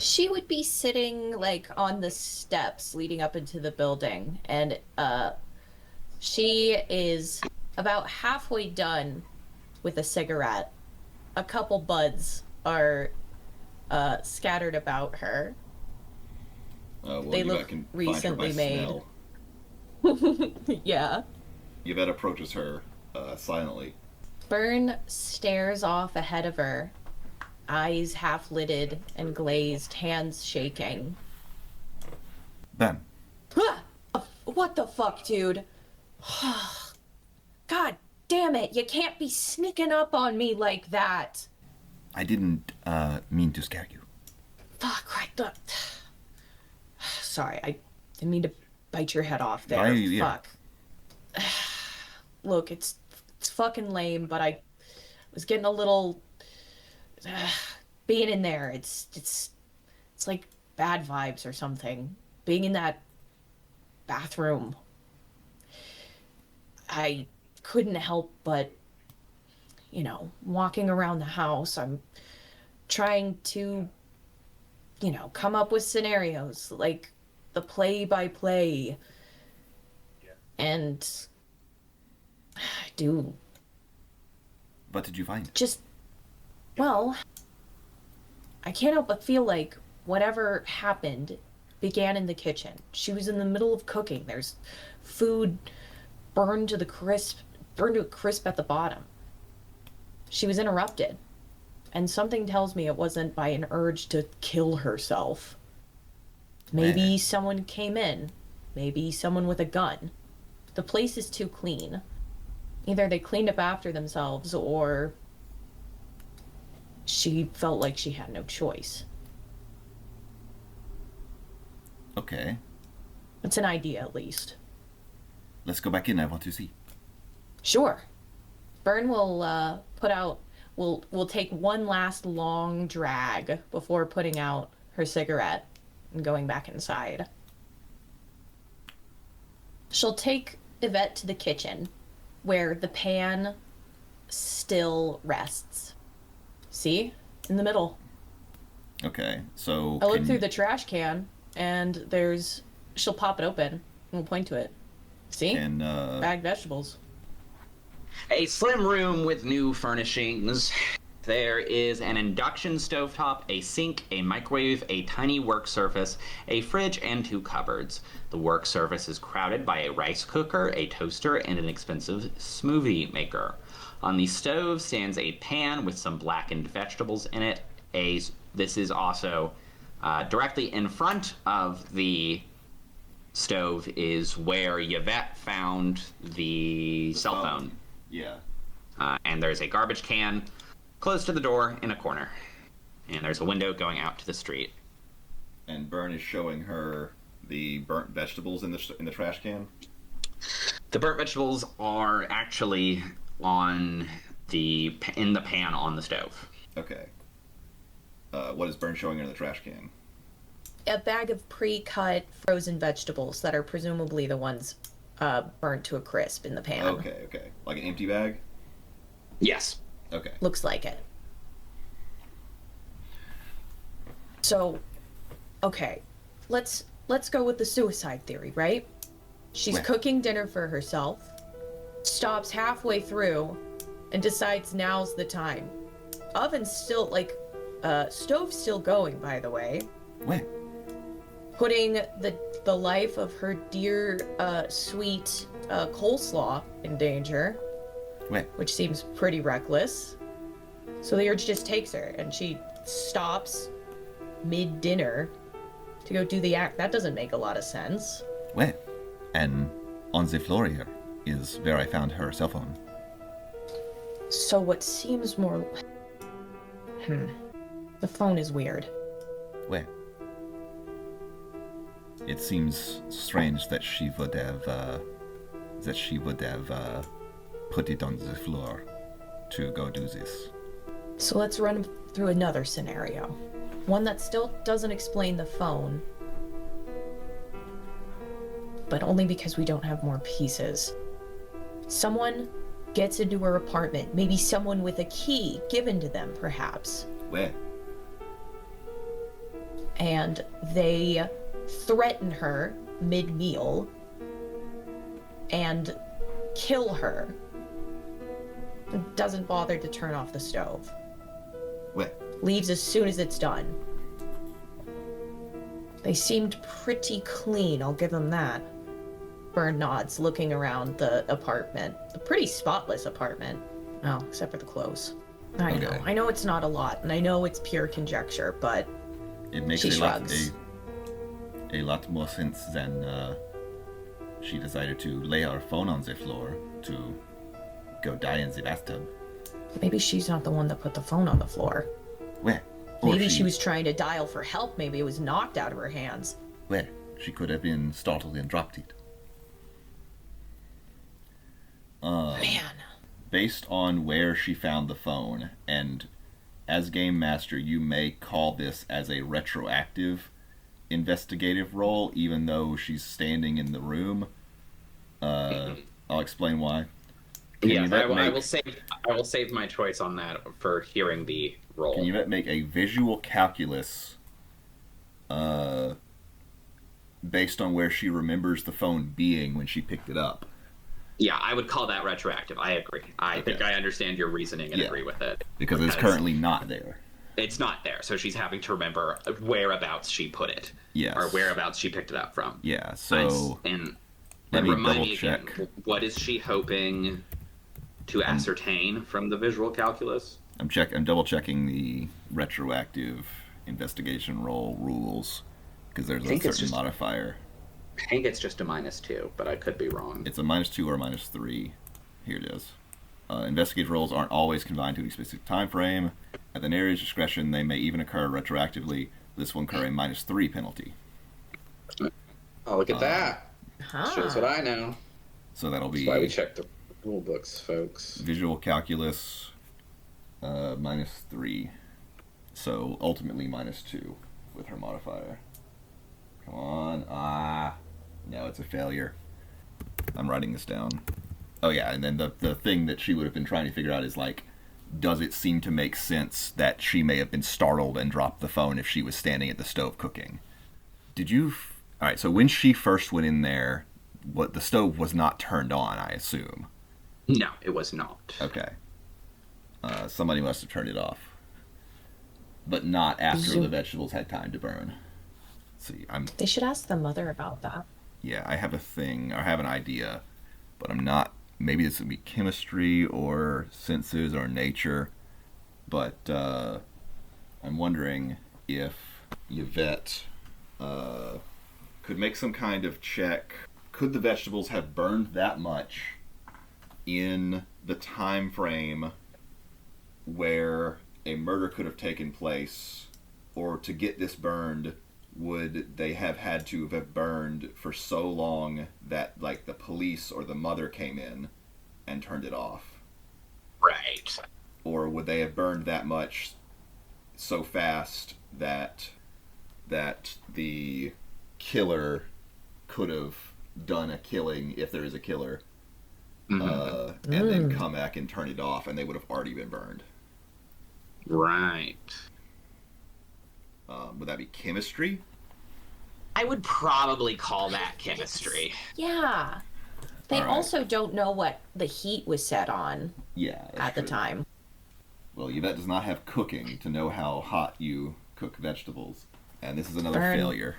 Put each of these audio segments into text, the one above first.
She would be sitting like on the steps leading up into the building, and she is about halfway done with a cigarette. A couple buds are scattered about her. Well, They Yvette look can recently find her made. by smell. Yeah. Yvette approaches her silently. Byrne stares off ahead of her, eyes half lidded and glazed, hands shaking. Ben, What the fuck, dude? God damn it, you can't be sneaking up on me like that. I didn't mean to scare you. Fuck, right. Sorry, I didn't mean to bite your head off there. Yeah. Fuck. Look, it's fucking lame, but I was getting a little being in there. It's like bad vibes or something. Being in that bathroom, I couldn't help but, walking around the house. I'm trying to, come up with scenarios like the play-by-play. Yeah. And I do What did you find? well, I can't help but feel like whatever happened began in the kitchen. She was in the middle of cooking. There's food burned to a crisp at the bottom. She was interrupted, and something tells me it wasn't by an urge to kill herself. Maybe someone came in, maybe someone with a gun. The place is too clean. Either they cleaned up after themselves, or she felt like she had no choice. Okay, It's an idea, at least. let's go back in. I want to see. Sure. Byrne will will take one last long drag before putting out her cigarette and going back inside. She'll take Yvette to the kitchen, where the pan still rests. See? In the middle. Okay, so I look through the trash can, and she'll pop it open, and we'll point to it. See? And Bagged vegetables. A slim room with new furnishings. There is an induction stovetop, a sink, a microwave, a tiny work surface, a fridge, and 2 cupboards. The work surface is crowded by a rice cooker, a toaster, and an expensive smoothie maker. On the stove stands a pan with some blackened vegetables in it. This is also directly in front of the stove is where Yvette found the cell phone. Yeah. And there's a garbage can close to the door in a corner. And there's a window going out to the street. And Byrne is showing her the burnt vegetables in the trash can. The burnt vegetables are actually in the pan on the stove. Okay. What is Byrne showing her in the trash can? A bag of pre-cut frozen vegetables that are presumably the ones burnt to a crisp in the pan. Okay. Like an empty bag? Yes. Okay. Looks like it. So, okay, let's go with the suicide theory, right? She's Right. cooking dinner for herself, stops halfway through, and decides now's the time. Oven's still, stove's still going, by the way. where? Putting the life of her dear, sweet coleslaw in danger, Where? which seems pretty reckless. So the urge just takes her, and she stops mid-dinner to go do the act. That doesn't make a lot of sense. Where? And on the floor here is where I found her cell phone. So what seems more... The phone is weird. Where? It seems strange that she would have put it on the floor to go do this. So let's run through another scenario. One that still doesn't explain the phone, but only because we don't have more pieces. Someone gets into her apartment, maybe someone with a key given to them, perhaps. Where? and they threaten her mid-meal and kill her. Doesn't bother to turn off the stove. What? Leaves as soon as it's done. They seemed pretty clean, I'll give them that. Burn nods, looking around the apartment. A pretty spotless apartment. Oh, except for the clothes. I know it's not a lot, and I know it's pure conjecture, but It makes she a shrugs. lot more sense than she decided to lay her phone on the floor to go die in the bathtub. Maybe she's not the one that put the phone on the floor. Where? Or Maybe she was trying to dial for help. Maybe it was knocked out of her hands. Where? She could have been startled and dropped it. Man. Based on where she found the phone, and as Game Master, you may call this as a retroactive investigative role, even though she's standing in the room. I'll explain why. Yes, I will save my choice on that for hearing the roll. Can you make a visual calculus based on where she remembers the phone being when she picked it up? Yeah, I would call that retroactive. I agree. I think I understand your reasoning and agree with it. Because it's currently not there. It's not there, so she's having to remember whereabouts she put it. Yes. Or whereabouts she picked it up from. Yeah, so... And let me remind double me check. again, what is she hoping to ascertain from the visual calculus? I'm double checking the retroactive investigation roll rules because there's a certain modifier. I think it's just a -2, but I could be wrong. It's a -2 or -3. Here it is. Investigative rolls aren't always confined to a specific time frame. At the narrator's discretion, they may even occur retroactively. This will incur a -3 penalty. Oh, look at that. Shows what I know. So that'll be... That's why we check the rule books, folks. Visual calculus, -3. So ultimately -2 with her modifier. Come on. No, it's a failure. I'm writing this down. Oh yeah, and then the thing that she would have been trying to figure out is like, does it seem to make sense that she may have been startled and dropped the phone if she was standing at the stove cooking? Alright, so when she first went in there, the stove was not turned on, I assume. No, it was not. Okay. Somebody must have turned it off. But not after the vegetables had time to burn. See, They should ask the mother about that. Yeah, I have an idea, but I'm not... Maybe this would be chemistry or senses or nature, but I'm wondering if Yvette could make some kind of check. Could the vegetables have burned that much in the time frame where a murder could have taken place, or to get this burned, would they have had to have burned for so long that like the police or the mother came in and turned it off? Right. Or would they have burned that much so fast that the killer could have done a killing, if there is a killer, and then come back and turn it off, and they would have already been burned? Right. Would that be chemistry? I would probably call that chemistry. Yeah. They All right. also don't know what the heat was set on at the time. Well, Yvette does not have cooking to know how hot you cook vegetables. And this is another Burn. failure.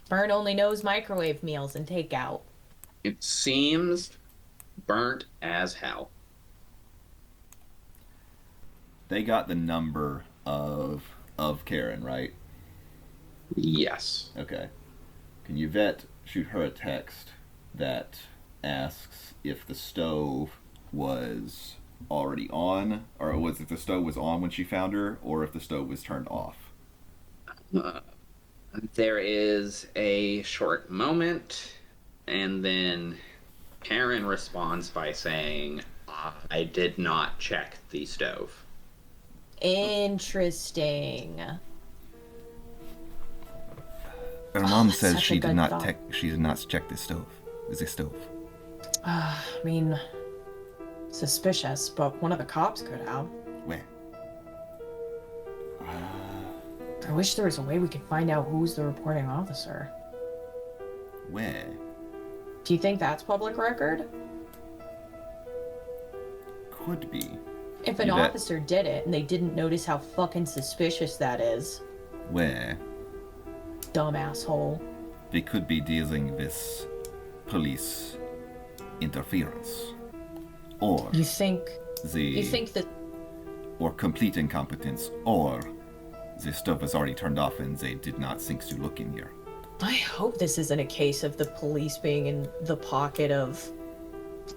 Burn only knows microwave meals and takeout. It seems burnt as hell. They got the number of Karen, right? Yes. Okay. Can Yvette shoot her a text that asks if the stove was already on, or if the stove was on when she found her, or if the stove was turned off? There is a short moment, and then Karen responds by saying, I did not check the stove. Interesting. Her mom that's says such a she did good not thought. she did not check the stove. The stove. I mean, suspicious, but one of the cops could have. Where? I wish there was a way we could find out who's the reporting officer. Where? Do you think that's public record? Could be. If an Yvette. officer did it and they didn't notice how fucking suspicious that is. Where? Dumb asshole. They could be dealing with police interference. Or You think the that or complete incompetence, or the stove was already turned off and they did not think to look in here. I hope this isn't a case of the police being in the pocket of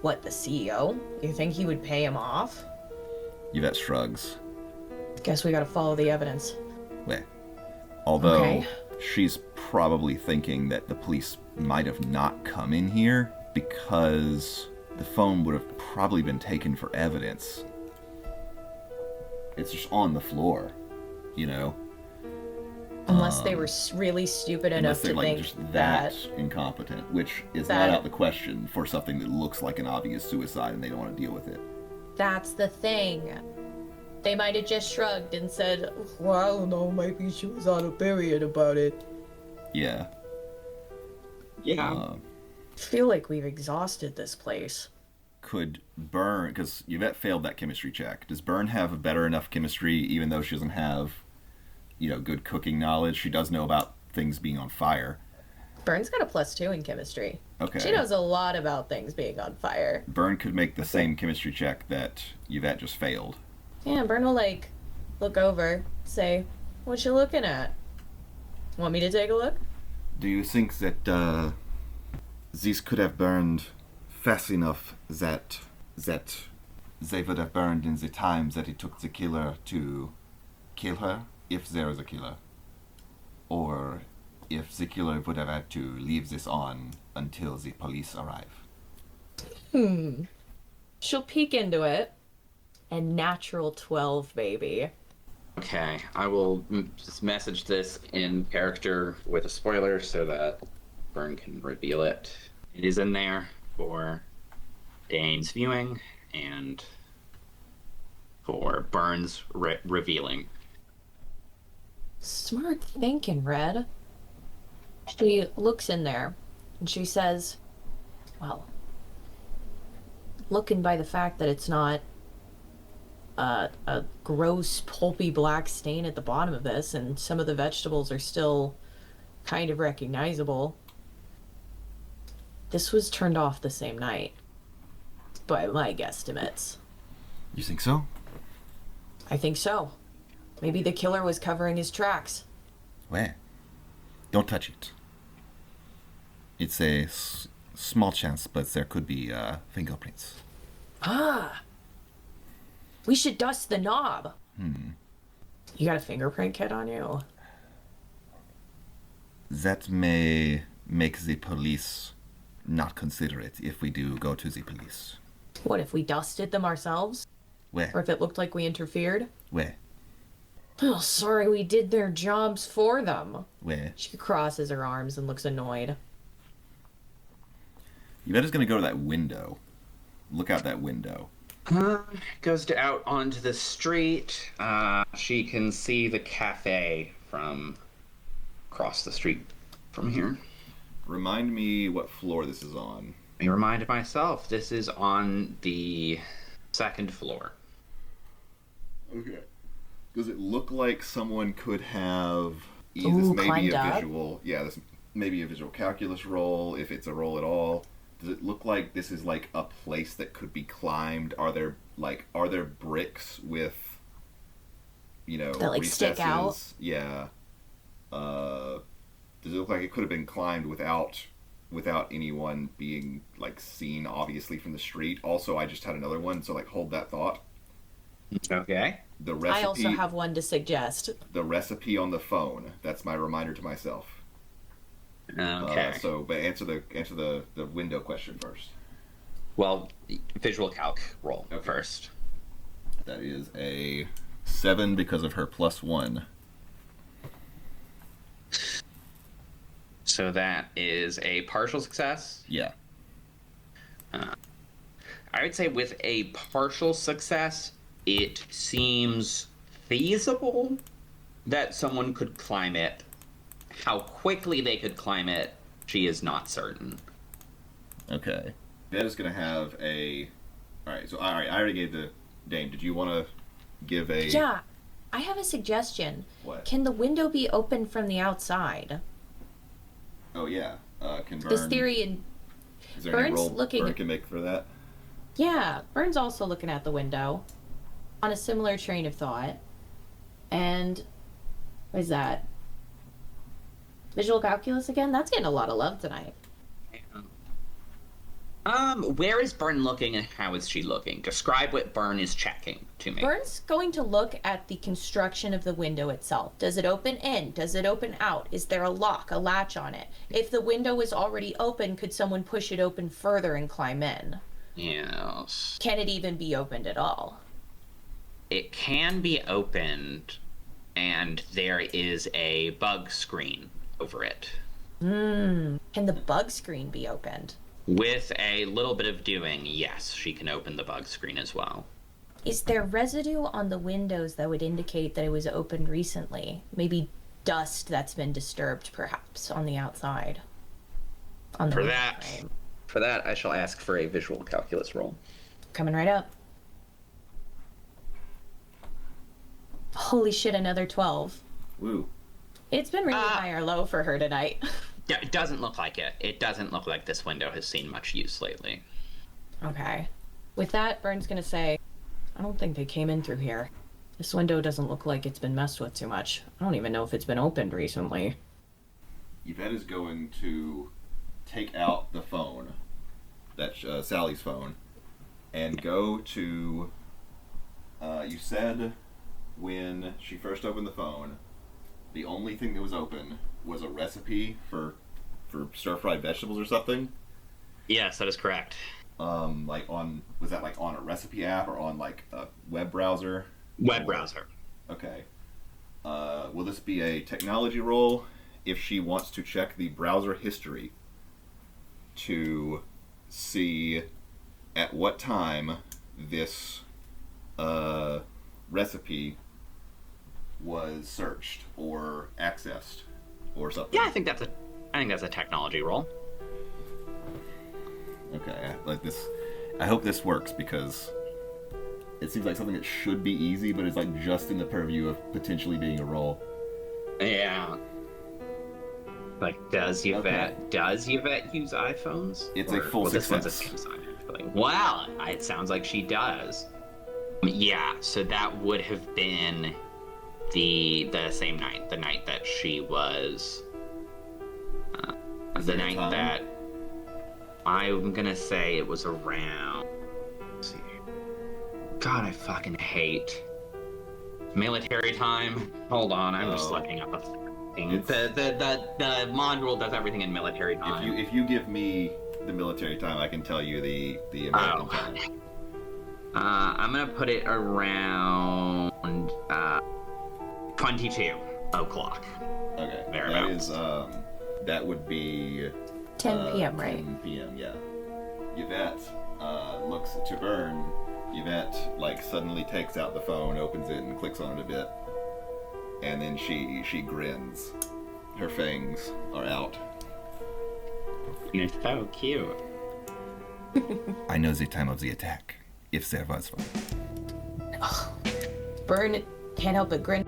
what, the CEO? You think he would pay him off? Yvette shrugs. Guess we gotta follow the evidence. Well, although Okay. she's probably thinking that the police might have not come in here because the phone would have probably been taken for evidence. It's just on the floor, you know? Unless they were really stupid enough Unless they're to like think just that incompetent, which is not that- out the question for something that looks like an obvious suicide and they don't want to deal with it. that's the thing. They might have just shrugged and said, well, I don't know, maybe she was on a period about it. Yeah. Yeah. Uh, I feel like we've exhausted this place. could Byrne, because Yvette failed that chemistry check, does Byrne have a better enough chemistry even though she doesn't have, good cooking knowledge? She does know about things being on fire. Byrne's got a +2 in chemistry. Okay. She knows a lot about things being on fire. Byrne could make the same chemistry check that Yvette just failed. Yeah, Byrne will, look over, say, what you looking at? Want me to take a look? Do you think that these could have burned fast enough that they would have burned in the time that it took the killer to kill her, if there is a killer? Or if the killer would have had to leave this on until the police arrive? She'll peek into it. And natural 12, baby. Okay, I will just message this in character with a spoiler so that Byrne can reveal it. It is in there for Dane's viewing and for Byrne's revealing. Smart thinking, Red. She looks in there and she says, well, looking by the fact that it's not a gross, pulpy black stain at the bottom of this, and some of the vegetables are still kind of recognizable. This was turned off the same night, by my guesstimates. You think so? I think so. Maybe the killer was covering his tracks. Where? Don't touch it. It's a small chance, but there could be fingerprints. Ah! We should dust the knob. You got a fingerprint kit on you? That may make the police not consider it if we do go to the police. What if we dusted them ourselves? Or Where? if it looked like we interfered? Where? Oh, sorry, we did their jobs for them. Where? She crosses her arms and looks annoyed. Yvette's gonna go to that window. Look out that window. Goes out onto the street. She can see the cafe from across the street from here. Remind me what floor this is on. I reminded myself this is on the second floor. Okay. Does it look like someone could have... Ooh, this may be climbed a up? visual... Yeah, this may be a visual calculus roll, if it's a roll at all. Does it look like this is like a place that could be climbed? Are there bricks with, that stick out? recesses? Yeah. Does it look like it could have been climbed without anyone being seen obviously from the street? Also, I just had another one, so hold that thought. Okay. The recipe. I also have one to suggest. The recipe on the phone. That's my reminder to myself. Okay. But answer the window question first. Well, visual calc roll Okay. first. That is a 7 because of her +1. So that is a partial success. Yeah. I would say with a partial success, it seems feasible that someone could climb it. How quickly they could climb it, she is not certain. Okay. That is going to have a... Alright, I already gave the name. Did you want to give a... Yeah, I have a suggestion. What? Can the window be opened from the outside? Oh, yeah. Can Burn... This theory in... Is there any Burn's role looking... Burn can make for that? Yeah, Burn's also looking at the window on a similar train of thought. And what is that? Visual calculus again? That's getting a lot of love tonight. Where is Byrne looking and how is she looking? Describe what Byrne is checking to me. Burn's going to look at the construction of the window itself. Does it open in? Does it open out? Is there a lock, a latch on it? If the window is already open, could someone push it open further and climb in? Yes. Can it even be opened at all? It can be opened, and there is a bug screen over it. Can the bug screen be opened? With a little bit of doing, yes, she can open the bug screen as well. Is there residue on the windows that would indicate that it was opened recently? Maybe dust that's been disturbed, perhaps, on the outside? On the frame. For that, I shall ask for a visual calculus roll. Coming right up. Holy shit, another 12. Woo. It's been really high or low for her tonight. It doesn't look like it. It doesn't look like this window has seen much use lately. Okay. With that, Burn's gonna say, I don't think they came in through here. This window doesn't look like it's been messed with too much. I don't even know if it's been opened recently. Yvette is going to take out the phone, that's Sally's phone, and go to, you said when she first opened the phone, the only thing that was open was a recipe for stir-fried vegetables or something? Yes, that is correct. Was that like on a recipe app or on like a web browser? Web browser. Okay. Will this be a technology roll if she wants to check the browser history to see at what time this recipe was searched or accessed or something? Yeah, I think that's a technology roll. Okay, I hope this works because it seems like something that should be easy, but it's like just in the purview of potentially being a roll. Yeah. Like, does Yvette use iPhones? It's a full success. This one's a Samsung, actually. Wow, it sounds like she does. Yeah, so that would have been the same night, the night that she was, the night that I'm gonna say it was around. Let's see. God, I fucking hate military time. Hold on, I'm just looking up a thing. The module does everything in military time. If you give me the military time, I can tell you the American time. I'm gonna put it around 22 o'clock. Okay, Thereabouts. That would be 10 p.m., right? 10 p.m. Yeah. Yvette looks to Burn. Yvette suddenly takes out the phone, opens it, and clicks on it a bit, and then she grins. Her fangs are out. You're so cute. I know the time of the attack, if there was one. Burn can't help but grin.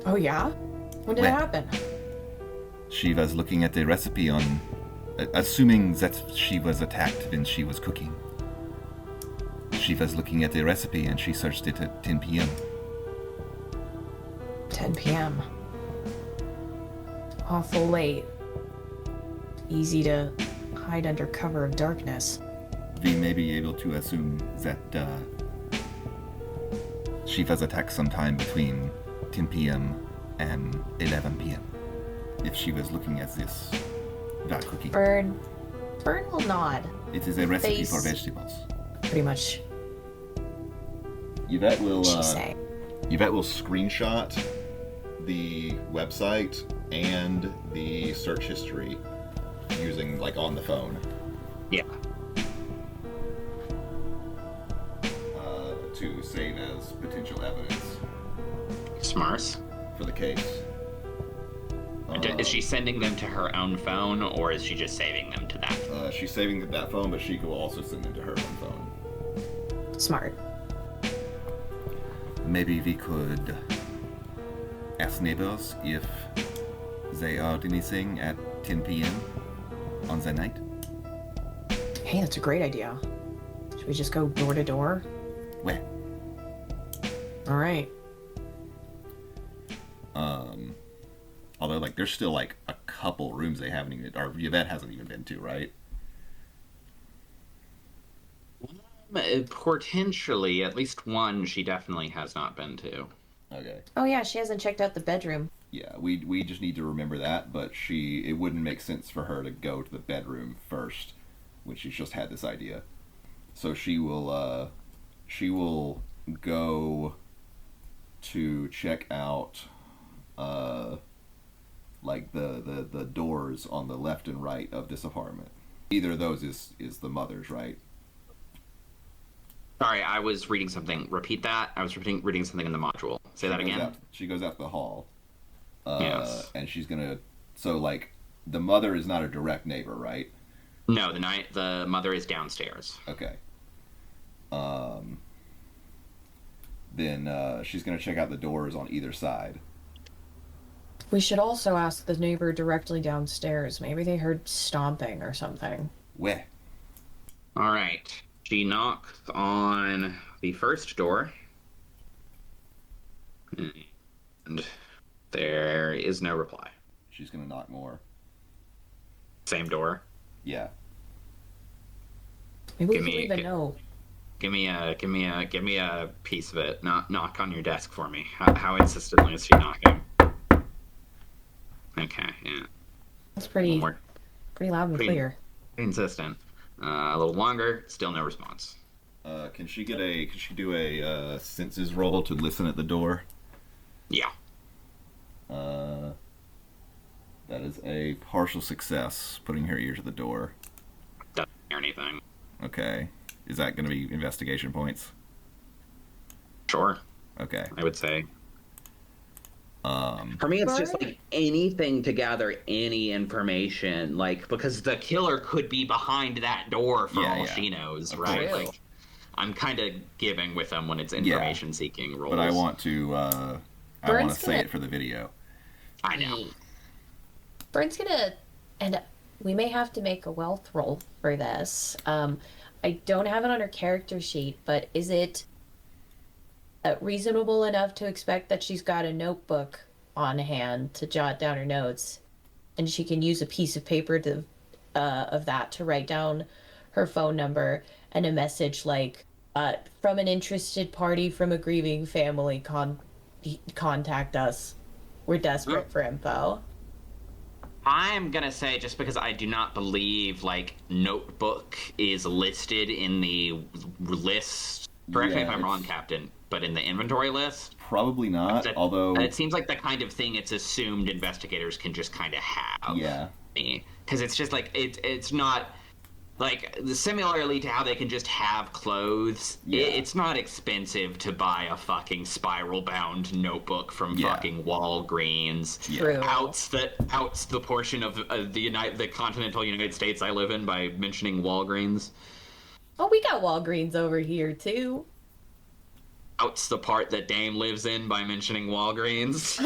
Oh yeah? When did it happen? She was looking at the recipe on... assuming that she was attacked when she was cooking. She was looking at the recipe and she searched it at 10 p.m. 10 p.m. Awful late. Easy to hide under cover of darkness. We may be able to assume that she was attacked sometime between 10 p.m. and 11 p.m. if she was looking at this while cooking. Burn will nod. It is a recipe for vegetables. Pretty much. Yvette will Say. Yvette will screenshot the website and the search history using on the phone. Yeah. To save as potential evidence. Smars. for the case. Is she sending them to her own phone, or is she just saving them to that? She's saving that phone, but she will also send them to her own phone. Smart. Maybe we could ask neighbors if they are anything at 10 p.m. on the night. Hey, that's a great idea. Should we just go door to door? Where? All right. Although, like, there's still, like, a couple rooms they haven't even, or Yvette hasn't even been to, right? Potentially, at least one she definitely has not been to. Okay. Oh yeah, she hasn't checked out the bedroom. Yeah, we just need to remember that, but it wouldn't make sense for her to go to the bedroom first when she's just had this idea. So she will go to check out like the doors on the left and right of this apartment. Either of those is the mother's, right? Sorry, I was reading something. Repeat that. I was reading something in the module. Say that again. She goes out to the hall. Yes. And she's gonna. So, like, the mother is not a direct neighbor, right? No, the mother is downstairs. Okay. Then she's gonna check out the doors on either side. We should also ask the neighbor directly downstairs. Maybe they heard stomping or something. Where? All right. She knocks on the first door, and there is no reply. She's gonna knock more. Same door. Yeah. Maybe we Give can me- leave a note. Give me a piece of it. Knock on your desk for me. How insistently is she knocking? Okay, yeah. That's pretty One more. loud and Pretty- clear. Insistent. A little longer. Still no response. Can she do a senses roll to listen at the door? Yeah. That is a partial success, putting her ear to the door. Doesn't hear anything. Okay. Is that going to be investigation points? Sure. Okay. I would say. Um, For me, it's just Right. like anything to gather any information, like, because the killer could be behind that door for Yeah, all yeah. she knows, Of right? course. Like, I'm kind of giving with them when it's information seeking roles. but I want to Vern's say gonna- it for the video. I know. Vern's gonna, and we may have to make a wealth roll for this. I don't have it on her character sheet, but is it reasonable enough to expect that she's got a notebook on hand to jot down her notes, and she can use a piece of paper to of that to write down her phone number and a message like, from an interested party from a grieving family, contact us. We're desperate for info. I'm gonna say, just because I do not believe, like, notebook is listed in the list. Correct me if Yeah, I'm wrong, it's- Captain, but in the inventory list? Probably not, although... It seems like the kind of thing it's assumed investigators can just kind of have. Yeah. Because it's just like, it's not, like, similarly to how they can just have clothes, Yeah. it's not expensive to buy a fucking spiral-bound notebook from Yeah. fucking Walgreens. True. Outs the portion of the continental United States I live in by mentioning Walgreens. Oh, we got Walgreens over here too. Outs the part that Dame lives in by mentioning Walgreens.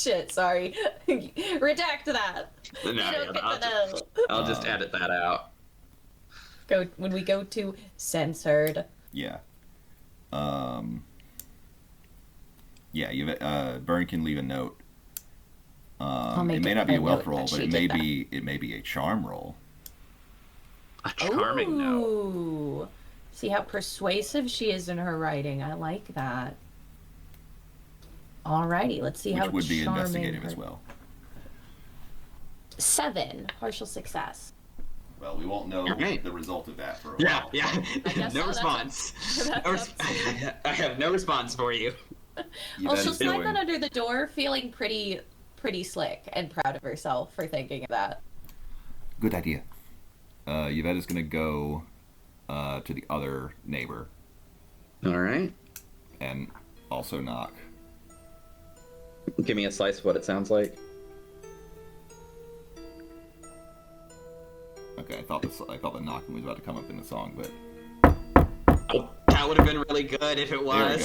Shit, sorry. Redact that. No, You don't get I'll, to know. I'll just edit that out. Go when we go to censored. Yeah. Bern can leave a note. make It may not be a a wealth note roll, that but she it may did that. be a charm roll. A charming note. Ooh. See how persuasive she is in her writing. I like that. Alrighty, let's see how Which would be charming investigative her- as well. 7, partial success. Well, we won't know Alright. the result of that for a Yeah, while. yeah. guess No so, response. that's No up to I have no response for you. Oh, Yvette she'll is slide doing- that under the door, feeling pretty slick and proud of herself for thinking of that. Good idea. Yvette is going to go to the other neighbor All right. and also knock. Give me a slice of what it sounds like. Okay, I thought the knocking was about to come up in the song, but Oh, that would have been really good if it was. there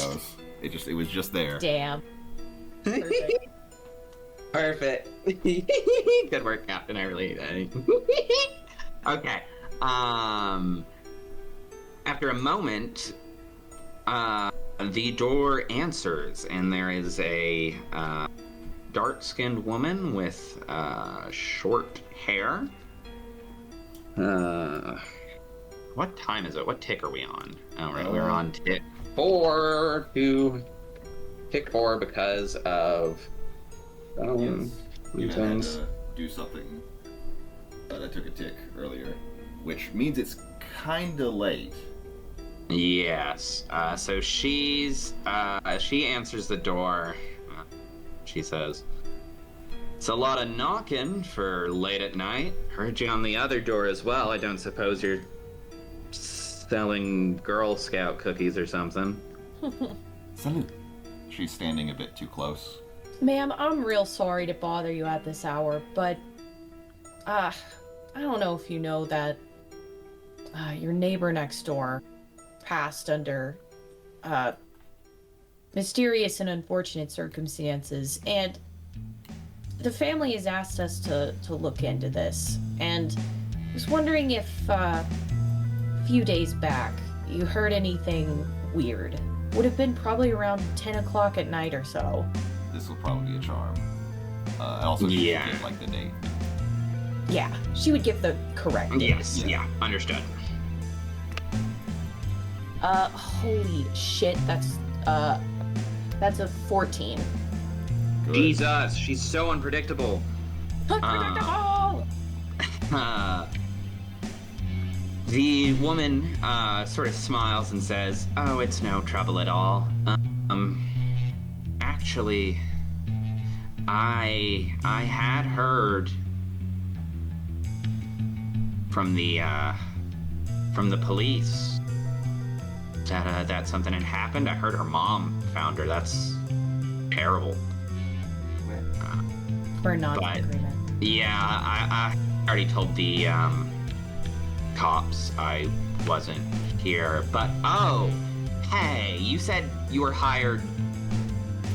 it goes. It was just there. Damn. Perfect. Perfect. Good work, Captain. I really Okay. After a moment, the door answers, and there is a dark-skinned woman with short hair. What time is it? What tick are we on? Oh, right, we're on tick 4 tick 4 because of You had reasons. to do something that took a tick earlier, which means it's kinda late. Yes. So she answers the door. She says, "It's a lot of knocking for late at night. Heard you on the other door as well. I don't suppose you're selling Girl Scout cookies or something." Salute. She's standing a bit too close. Ma'am, I'm real sorry to bother you at this hour, but I don't know if you know that your neighbor next door passed under mysterious and unfortunate circumstances, and the family has asked us to look into this, and I was wondering if a few days back you heard anything weird. Would have been probably around 10 o'clock at night or so. This will probably be a charm. Also, she Yeah. should give, like, the date. Yeah, she would give the correct date. Yes. Yeah. Understood. Holy shit, that's a 14. Good. Jesus, she's so unpredictable. Unpredictable! The woman sort of smiles and says, "Oh, it's no trouble at all. Actually, I had heard from the police that something had happened. I heard her mom found her. That's terrible." We're not But- in agreement. Yeah, I already told the cops I wasn't here. But oh, hey, you said you were hired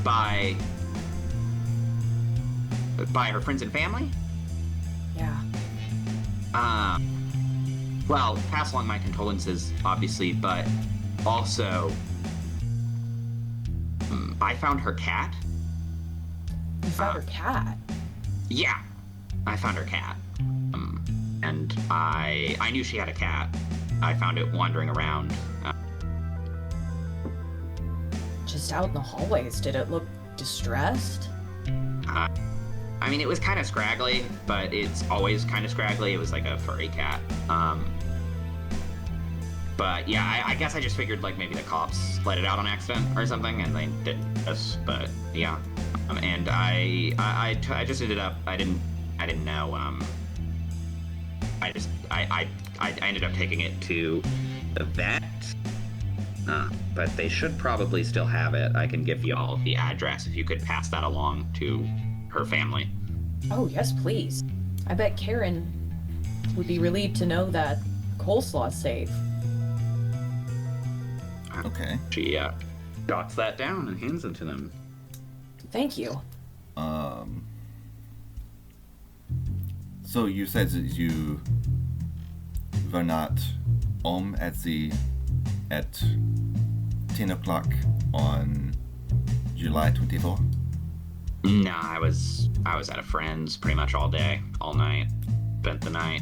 by her friends and family? Yeah. Well, pass along my condolences, obviously, but also, I found her cat. You found her cat. Yeah, I found her cat. And I knew she had a cat. I found it wandering around. Just out in the hallways. Did it look distressed? I mean, it was kind of scraggly, but it's always kind of scraggly. It was like a furry cat. But yeah, I guess I just figured like maybe the cops let it out on accident or something, and they didn't this. But yeah, and I just ended up I didn't know. I ended up taking it to the vet. But they should probably still have it. I can give you all the address if you could pass that along to her family. Oh, yes, please. I bet Karen would be relieved to know that coleslaw's safe. Okay. She jots that down and hands it to them. Thank you. So you said that you were not home at 10 o'clock on July 24th? No, I was at a friend's pretty much all day, all night. Spent the night.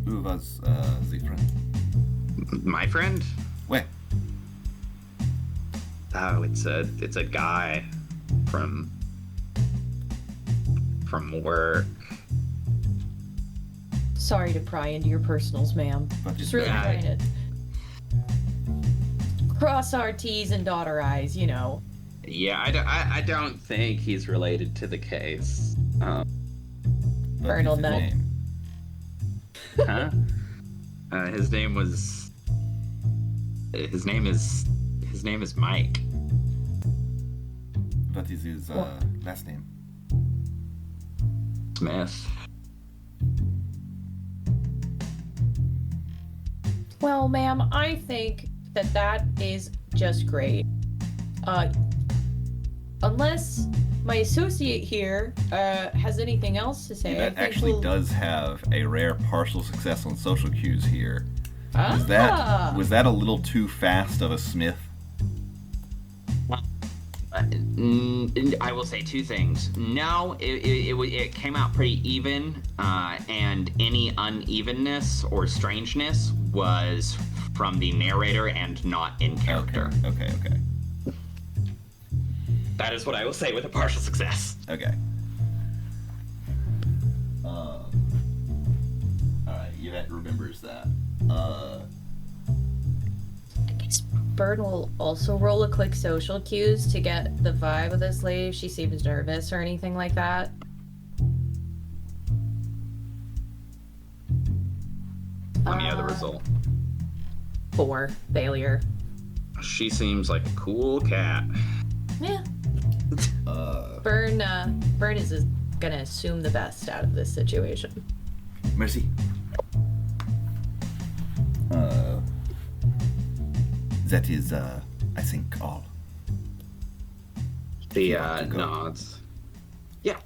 Who was the friend? My friend? Where? Oh, it's a guy from work. Sorry to pry into your personals, ma'am. But Just it's really bad. trying to cross our T's and dot our I's, you know. Yeah, I don't think he's related to the case. But Colonel his Nut. name. Huh? His name is Mike. What is his last name? Smith. Well, ma'am, I think that is just great. Unless my associate here has anything else to say. That actually does have a rare partial success on social cues here. Was that a little too fast of a Smith? I will say two things. No, it came out pretty even, and any unevenness or strangeness was from the narrator and not in character. Okay. That is what I will say with a partial success. Okay. Alright, Yvette remembers that. I guess Bird will also roll a quick social cues to get the vibe of this lady if she seems nervous or anything like that. Let me know the result. 4. Failure. She seems like a cool cat. Yeah. Burn is gonna assume the best out of this situation. Mercy. That is, I think, all. The nods. Yeah.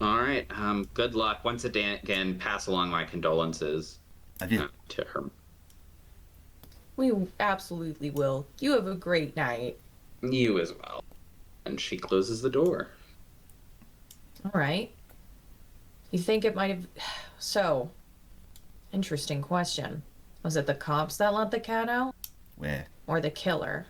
All right. Good luck. Once again, pass along my condolences I did. to her. We absolutely will. You have a great night. You as well. And she closes the door. All right. You think it might have... So, interesting question. Was it the cops that let the cat out? Where? Or the killer?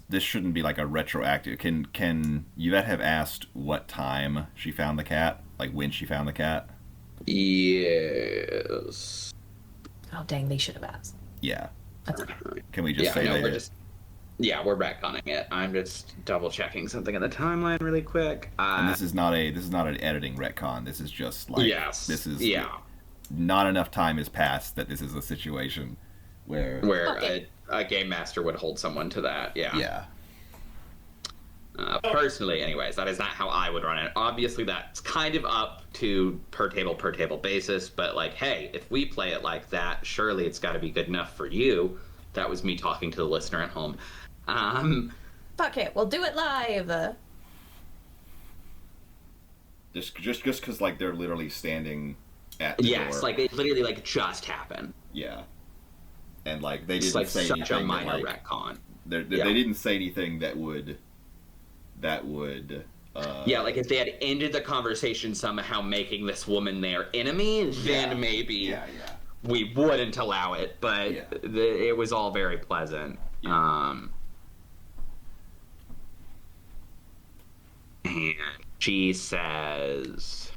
This shouldn't be like a retroactive. Can Yvette have asked what time she found the cat? Like when she found the cat? Yes. Oh, dang, they should have asked. Yeah. That's okay. Can we just say no, they we're did? just... Yeah, we're retconning it. I'm just double checking something in the timeline really quick. And this is not an editing retcon. This is just like this is not enough time has passed that this is a situation where a game master would hold someone to that. Yeah. Personally, anyways, that is not how I would run it. Obviously, that's kind of up to per table basis, but like, hey, if we play it like that, surely it's got to be good enough for you. That was me talking to the listener at home. Fuck it, we'll do it live. Just because like they're literally standing at the door. Like it literally like just happened. Yeah. And like they It's didn't like say such anything a minor that, like, retcon. They didn't say anything that would like if they had ended the conversation somehow making this woman their enemy, then maybe we wouldn't allow it, but it was all very pleasant. And she says,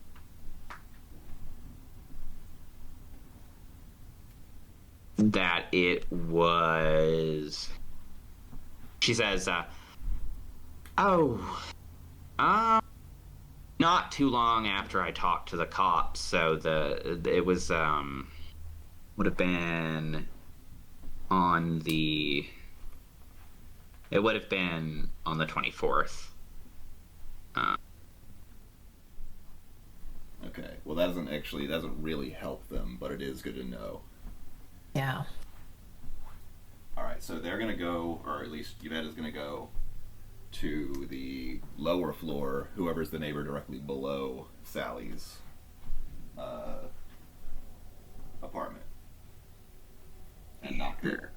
that it was... She says, not too long after I talked to the cops, so it was, would have been on the... It would have been on the 24th. Okay. Well, that doesn't really help them, but it is good to know. Yeah. All right, so they're gonna go, or at least Yvette is gonna go to the lower floor, whoever's the neighbor directly below Sally's apartment, and knock there.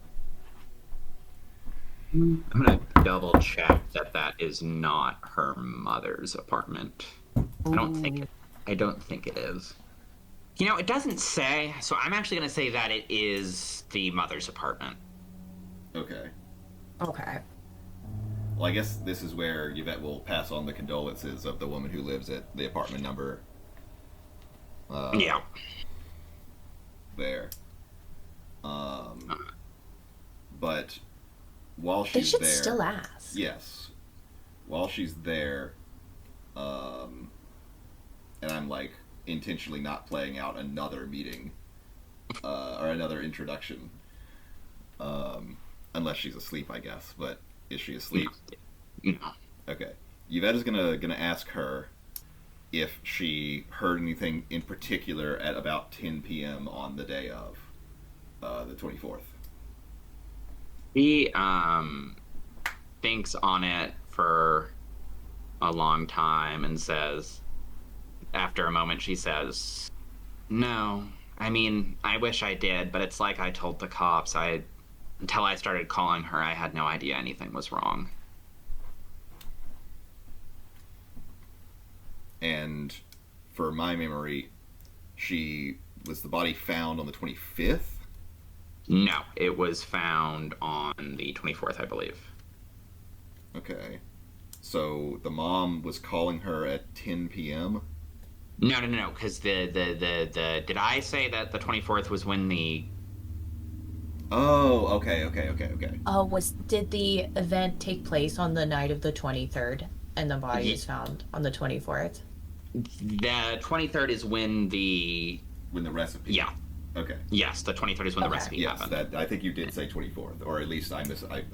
I'm gonna double check that is not her mother's apartment. I don't think it is. You know, it doesn't say, so I'm actually gonna say that it is the mother's apartment. Okay. Okay. Well, I guess this is where Yvette will pass on the condolences of the woman who lives at the apartment number. There. But while she's there, they should still ask. Yes. While she's there, and I'm like intentionally not playing out another meeting. or another introduction. Unless she's asleep, I guess. But is she asleep? No. Okay. Yvette is gonna ask her if she heard anything in particular at about 10 p.m. on the day of the 24th. He thinks on it for a long time and says, after a moment, she says, "No, I mean, I wish I did, but it's like I told the cops. Until I started calling her, I had no idea anything was wrong." And for my memory, was the body found on the 25th? No, it was found on the 24th, I believe. Okay. So the mom was calling her at 10 p.m.? No, because the did I say that the 24th was when the... Oh, okay. Did the event take place on the night of the 23rd and the body Ye- was found on the 24th? The 23rd is when the... When the recipe? Yeah. Okay. Yes, the 23rd is when the Okay. recipe Yes, happened. I think you did say 24th, or at least I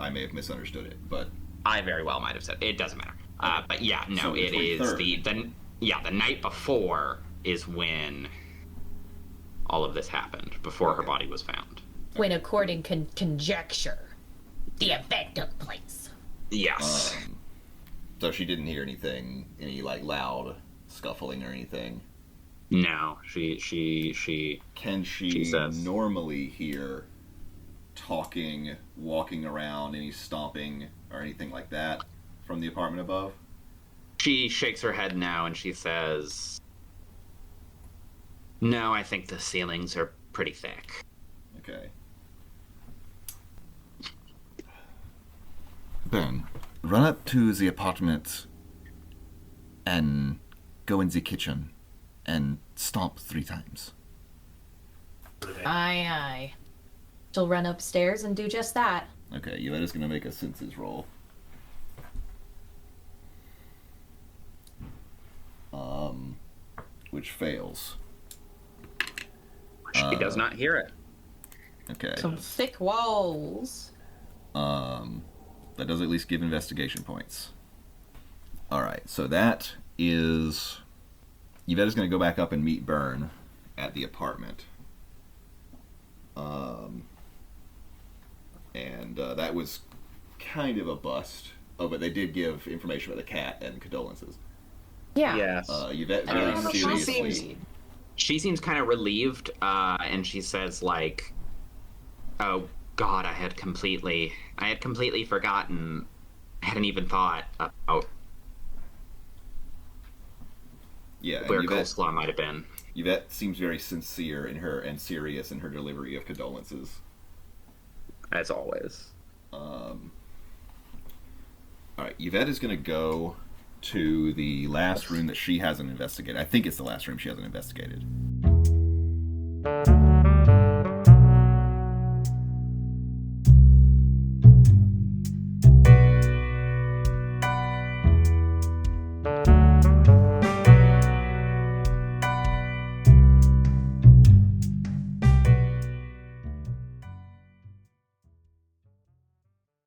may have misunderstood it, but... I very well might have said it. Doesn't matter. Okay. But yeah, no, So the it is 23rd. the night before is when all of this happened, before her Okay. body was found. When, according conjecture, the event took place. Yes. So she didn't hear anything, any like loud scuffling or anything. No, she Can she Jesus. normally hear talking, walking around, any stomping or anything like that from the apartment above? she shakes her head now and she says, "No, I think the ceilings are pretty thick." Okay. Ben, run up to the apartment and go in the kitchen and stomp 3 times. Aye. She'll run upstairs and do just that. Okay, Yvette's gonna make a senses roll. Which fails. She does not hear it. Okay. Some thick walls. That does at least give investigation points. Alright, so that is... Yvette is going to go back up and meet Byrne at the apartment. That was kind of a bust. Oh, but they did give information about the cat and condolences. Yeah. Yes. Yvette I mean, very I don't know she why seriously... seems- She seems kind of relieved, and she says, like, "Oh, God, I had completely forgotten. I hadn't even thought about Yeah, and where Yvette, coleslaw might have been." Yvette seems very sincere in her and serious in her delivery of condolences. As always. Alright, Yvette is going to go to the last room that she hasn't investigated. I think it's the last room she hasn't investigated.